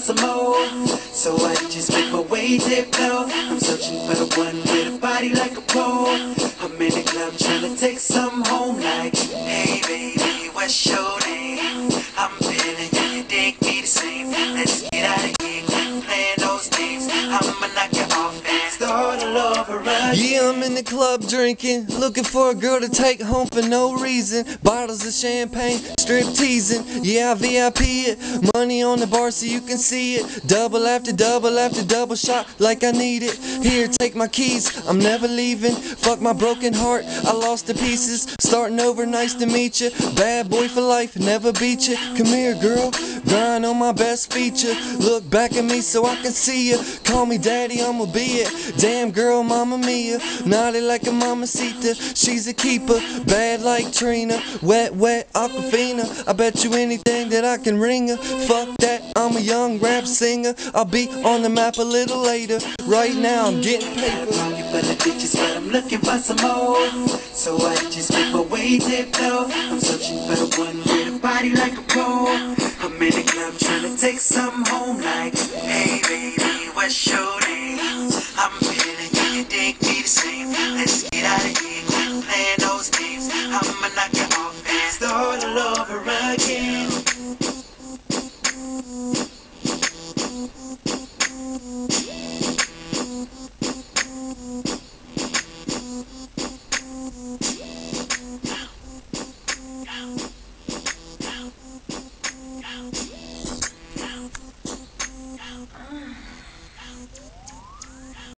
some more. So I just make my way dip low. I'm searching for the one with a body like a pole. I'm in the club trying to take some home like, hey baby, what's your name? I'm feeling you, you dig me the same. Let's get out of here, quit playing those games. I'ma knock you off and start all over again. Yeah, I'm in the club drinking, looking for a girl to take home for no reason. Bottles of champagne, strip teasing. Yeah, I VIP it. Money on the bar so you can see it. Double after double after double shot like I need it. Here, take my keys, I'm never leaving. Fuck my broken heart, I lost the pieces. Starting over, nice to meet you. Bad boy for life, never beat you. Come here, girl, grind on my best feature. Look back at me so I can see you. Call me daddy, I'ma be it. Damn girl, mama mia. Naughty like a mamacita, she's a keeper. Bad like Trina, wet, wet, Aquafina. I bet you anything that I can ring her. Fuck that, I'm a young rap singer. I'll be on the map a little later. Right now I'm getting paper. For the bitches, but I'm looking for some more. So I just make my way dip low. I'm searching for the one with a body like a pole. I'm in the club trying to take some home like, hey baby, what's your name? I'm feeling you, you dig me the same. Let's get out of here, quit playing those games. I'ma knock you off.